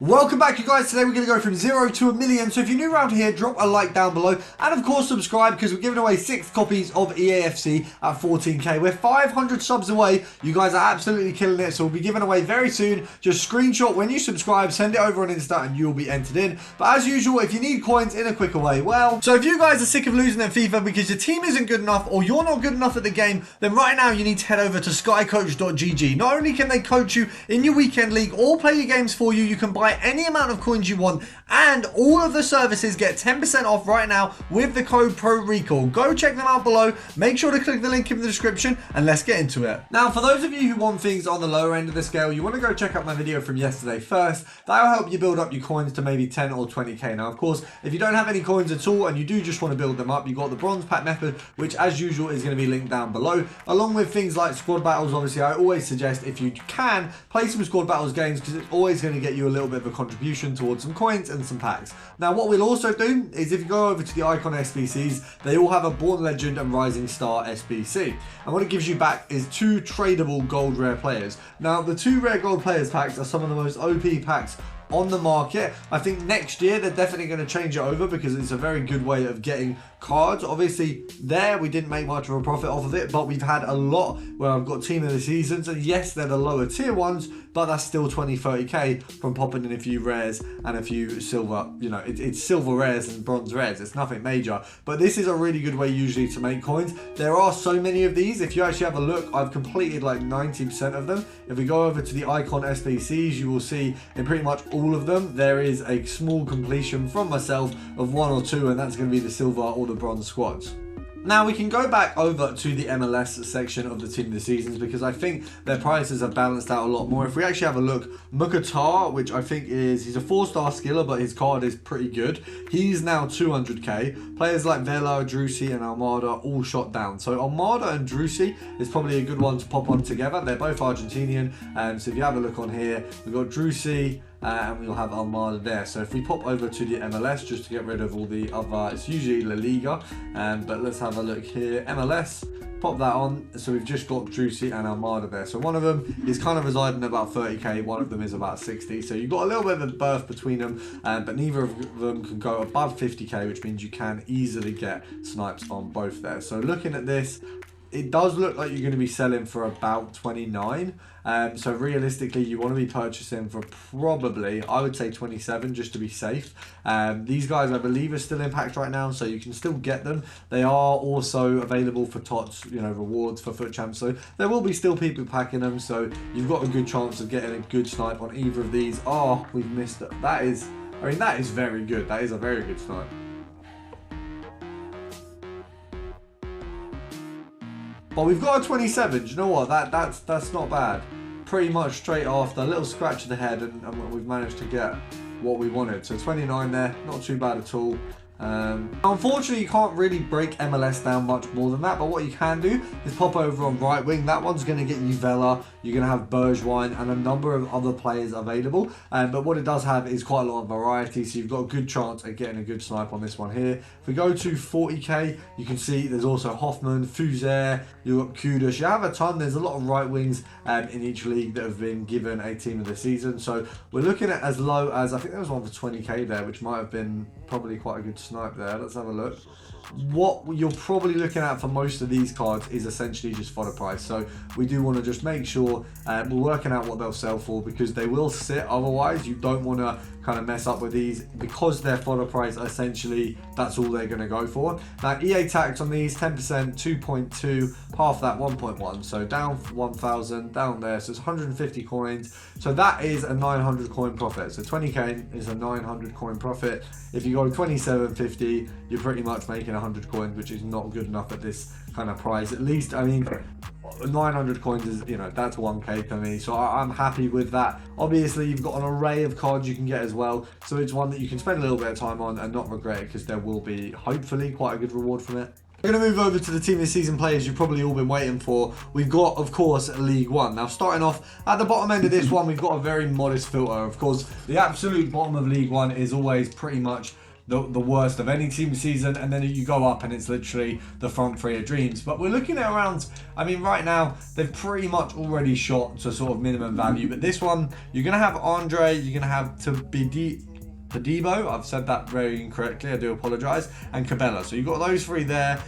Welcome back, you guys. Today we're going to go from 0 to 1,000,000. So if you're new around here, drop a like down below. And of course, subscribe because we're giving away 6 copies of EAFC at 14k. We're 500 subs away. You guys are absolutely killing it. So we'll be giving away very soon. Just screenshot when you subscribe, send it over on Insta and you'll be entered in. But as usual, if you need coins in a quicker way, well, so if you guys are sick of losing at FIFA because your team isn't good enough or you're not good enough at the game, then right now you need to head over to skycoach.gg. Not only can they coach you in your weekend league or play your games for you, you can buy any amount of coins you want, and all of the services get 10% off right now with the code PRORECALL. Go check them out below. Make sure to click the link in the description and let's get into it. Now, for those of you who want things on the lower end of the scale, you want to go check out my video from yesterday first. That'll help you build up your coins to maybe 10 or 20k. Now, of course, if you don't have any coins at all and you do just want to build them up, you've got the bronze pack method, which as usual is going to be linked down below, along with things like squad battles. Obviously, I always suggest if you can play some squad battles games because it's always going to get you a little bit of a contribution towards some coins and some packs. Now, what we'll also do is if you go over to the icon SBCs, they all have a Born Legend and Rising Star SBC. And what it gives you back is 2 tradable gold rare players. Now, the 2 rare gold players packs are some of the most OP packs on the market. I think next year they're definitely going to change it over because it's a very good way of getting cards. Obviously there we didn't make much of a profit off of it, but we've had a lot where I've got team of the seasons, and yes, they're the lower tier ones, but that's still 20-30k from popping in a few rares and a few silver. You know, it's silver rares and bronze rares. It's nothing major, but this is a really good way usually to make coins. There are so many of these. If you actually have a look, I've completed like 90% of them. If we go over to the icon SBCs, you will see in pretty much all of them there is a small completion from myself of 1 or 2, and that's going to be the silver or the bronze squads. Now we can go back over to the MLS section of the team of the seasons because I think their prices are balanced out a lot more. If we actually have a look, Mukhtar, which I think he's a 4-star skiller, but his card is pretty good. He's now 200k. Players like Vela, Drusi and Almada all shot down. So Almada and Drusi is probably a good one to pop on together. They're both Argentinian. So if you have a look on here, we've got Drusi, and we'll have Almada there. So if we pop over to the MLS just to get rid of all the other, it's usually La Liga, but let's have a look here. MLS, pop that on. So we've just got Drusi and Almada there. So one of them is kind of residing about 30k, one of them is about 60. So you've got a little bit of a berth between them, but neither of them can go above 50k, which means you can easily get snipes on both there. So looking at this, it does look like you're going to be selling for about 29. So realistically, you want to be purchasing for probably, I would say 27 just to be safe. These guys, I believe, are still in packs right now, so you can still get them. They are also available for TOTS, you know, rewards for FUT Champs. So there will be still people packing them. So you've got a good chance of getting a good snipe on either of these. Oh, we've missed it. That is, I mean, that is very good. That is a very good snipe. But we've got a 27. Do you know what? That's not bad. Pretty much straight after a little scratch of the head, and we've managed to get what we wanted. So 29 there, not too bad at all. Unfortunately, you can't really break MLS down much more than that, but what you can do is pop over on right wing. That one's going to get you Vela, you're going to have Bergwijn and a number of other players available, but what it does have is quite a lot of variety, so you've got a good chance at getting a good snipe on this one here. If we go to 40k, you can see there's also Hoffman, Fuzer, you've got Kudus. You have a ton. There's a lot of right wings in each league that have been given a team of the season, so we're looking at as low as, I think there was one for 20k there, which might have been probably quite a good snipe there. Let's have a look. What you're probably looking at for most of these cards is essentially just fodder price, so we do want to just make sure we're working out what they'll sell for, because they will sit. Otherwise, you don't want to kind of mess up with these because they're fodder price. Essentially, that's all they're going to go for. Now, EA tax on these 10%, 2.2, half that 1.1, so down 1,000 down there, so it's 150 coins. So that is a 900 coin profit. So 20k is a 900 coin profit. If you go 27.50, you're pretty much making 100 coins, which is not good enough at this kind of price. At least, I mean, 900 coins is, you know, that's 1k for me, so I'm happy with that. Obviously, you've got an array of cards you can get as well, so it's one that you can spend a little bit of time on and not regret it, because there will be hopefully quite a good reward from it. We're going to move over to the team of the season players you've probably all been waiting for. We've got, of course, League One. Now, starting off at the bottom end of this one, we've got a very modest filter. Of course, the absolute bottom of League One is always pretty much the worst of any team season, and then you go up and it's literally the front three of dreams. But we're looking at around, I mean, right now they've pretty much already shot to sort of minimum value, but this one you're going to have Andre, you're going to have Tadibo, I've said that very incorrectly, I do apologise, and Cabela. So you've got those three there.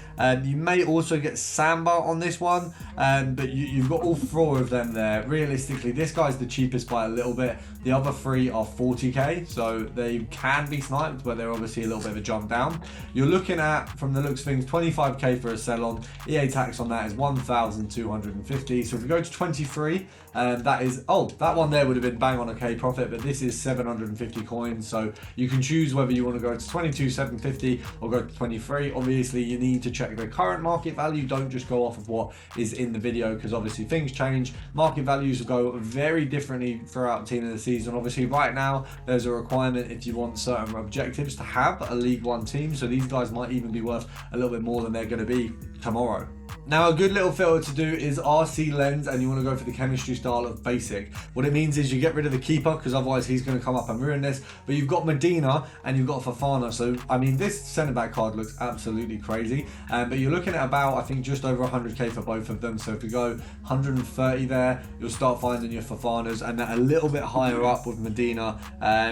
You may also get Samba on this one, but you've got all four of them there. Realistically, this guy's the cheapest by a little bit. The other three are 40k, so they can be sniped, but they're obviously a little bit of a jump down. You're looking at, from the looks of things, 25k for a sell-on. EA tax on that is 1,250. So if we go to 23, that is, that one there would have been bang on a K profit, but this is 750 coins. So you can choose whether you want to go to 22,750 or go to 23. Obviously, you need to check the current market value. Don't just go off of what is in the video, because obviously things change. Market values will go very differently throughout team of the season. Obviously, right now there's a requirement if you want certain objectives to have a League One team. So these guys might even be worth a little bit more than they're going to be tomorrow. Now, a good little filter to do is RC lens, and you want to go for the chemistry style of basic. What it means is you get rid of the keeper, because otherwise he's going to come up and ruin this. But you've got Medina and you've got Fofana. So, I mean, this centre back card looks absolutely crazy. But you're looking at about, I think, just over 100k for both of them. So if we go 130 there, you'll start finding your Fofanas, and a little bit higher up with Medina,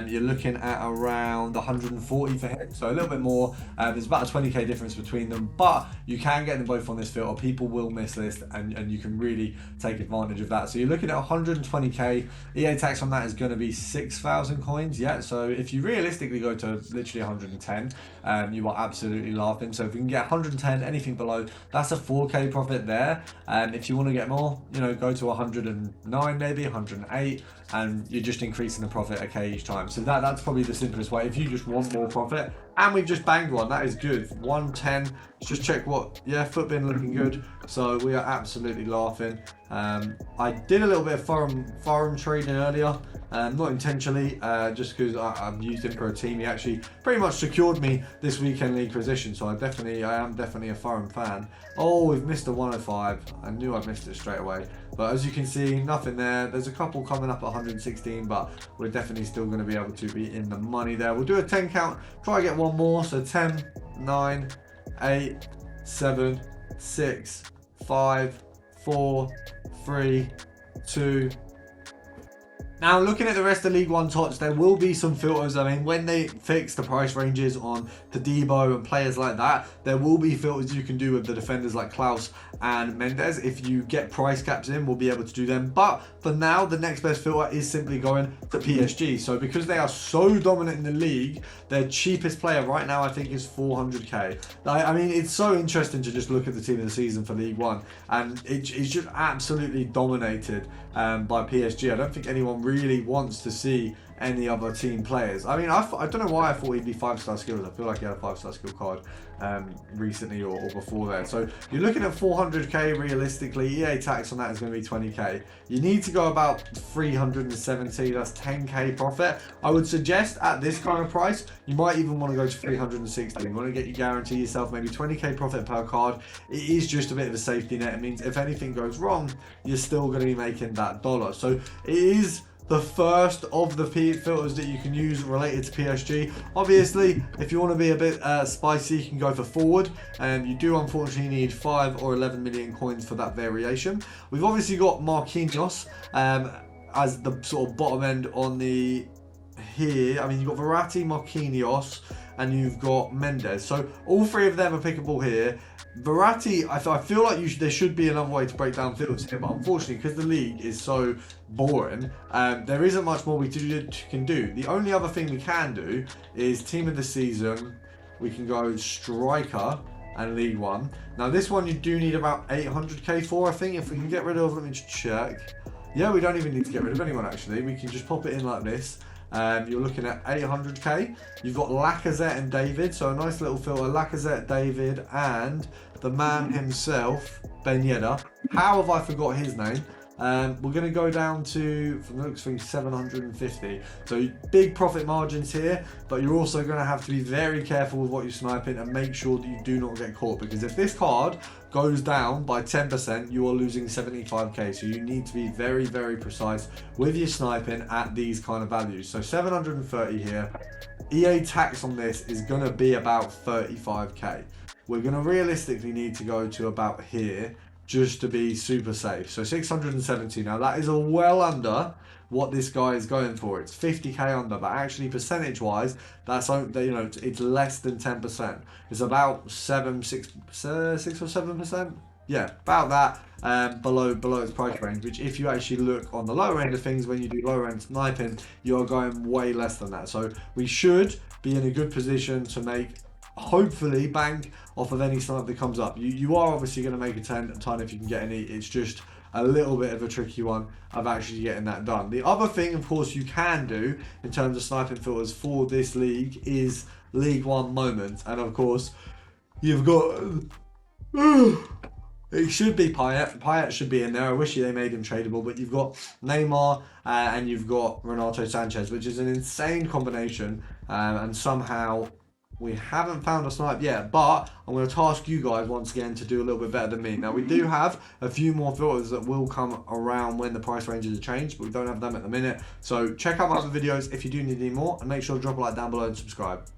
you're looking at around 140 for him. So a little bit more. There's about a 20k difference between them, but you can get them both on this filter. People will miss this, and you can really take advantage of that. So you're looking at 120k. EA tax on that is going to be 6,000 coins. Yeah, so if you realistically go to literally 110, you are absolutely laughing. So if we can get 110, anything below, that's a 4k profit there. And if you want to get more, you know, go to 109, maybe 108, and you're just increasing the profit a k each time. So that's probably the simplest way if you just want more profit. And we've just banged one, that is good. 110, let's just check what, yeah, foot bin looking good. So we are absolutely laughing. I did a little bit of foreign trading earlier, not intentionally, just because I'm used him for a team. He actually pretty much secured me this weekend league position, so I am definitely a foreign fan. Oh, we've missed a 105. I knew I missed it straight away. But as you can see, nothing there. There's a couple coming up at 116, but we're definitely still going to be able to be in the money there. We'll do a 10 count, try to get one more. So 10, 9, 8, 7, 6, 5, 4, 3, 2. Now, looking at the rest of League One tots, there will be some filters. I mean, when they fix the price ranges on Tadibo and players like that, there will be filters you can do with the defenders like Klaus and Mendes. If you get price caps in, we'll be able to do them. But for now, the next best filter is simply going to PSG. So because they are so dominant in the league, their cheapest player right now, I think, is 400k. I mean, it's so interesting to just look at the team of the season for League One, and it's just absolutely dominated by PSG. I don't think anyone really wants to see any other team players. I mean, I don't know why I thought he'd be 5-star skills. I feel like he had a 5-star skill card recently or before then. So you're looking at 400k realistically. EA tax on that is going to be 20k. You need to go about 370. That's 10k profit. I would suggest at this kind of price, you might even want to go to 360. You want to get you guarantee yourself maybe 20k profit per card. It is just a bit of a safety net. It means if anything goes wrong, you're still going to be making that dollar. So it is the first of the filters that you can use related to PSG. Obviously, if you want to be a bit spicy, you can go for forward, and you do unfortunately need 5 or 11 million coins for that variation. We've obviously got Marquinhos as the sort of bottom end on the here. I mean, you've got Verratti, Marquinhos, and you've got Mendes. So all three of them are pickable here. Verratti, I feel like there should be another way to break down filters here, but unfortunately, because the league is so boring, there isn't much more we can do. The only other thing we can do is team of the season. We can go striker and League One. Now this one you do need about 800k for, I think. If we can get rid of, let me just check. Yeah, we don't even need to get rid of anyone actually. We can just pop it in like this. You're looking at 800k. You've got Lacazette and David, so a nice little filter. Lacazette, David, and the man himself, Ben Yedder. How have I forgot his name? We're going to go down to, from the looks of things, 750. So big profit margins here, but you're also going to have to be very careful with what you're sniping and make sure that you do not get caught, because if this card goes down by 10%, you are losing 75k. So you need to be very, very precise with your sniping at these kind of values. So 730 here. EA tax on this is going to be about 35k. We're going to realistically need to go to about here just to be super safe. So 670. Now that is a well under what this guy is going for. It's 50k under, but actually percentage wise, that's, you know, it's less than 10%. It's about 6 or 7%. Yeah, about that, below its price range, which if you actually look on the lower end of things, when you do lower end sniping, you are going way less than that. So we should be in a good position to make, hopefully, bank off of any snipe that comes up. You are obviously going to make a ton if you can get any. It's just a little bit of a tricky one of actually getting that done. The other thing, of course, you can do in terms of sniping filters for this league is League One moments, and of course, you've got. It should be Payet. Payet should be in there. I wish they made him tradable, but you've got Neymar and you've got Renato Sanchez, which is an insane combination. And somehow we haven't found a snipe yet, but I'm going to task you guys once again to do a little bit better than me. Now, we do have a few more filters that will come around when the price ranges are changed, but we don't have them at the minute. So check out my other videos if you do need any more, and make sure to drop a like down below and subscribe.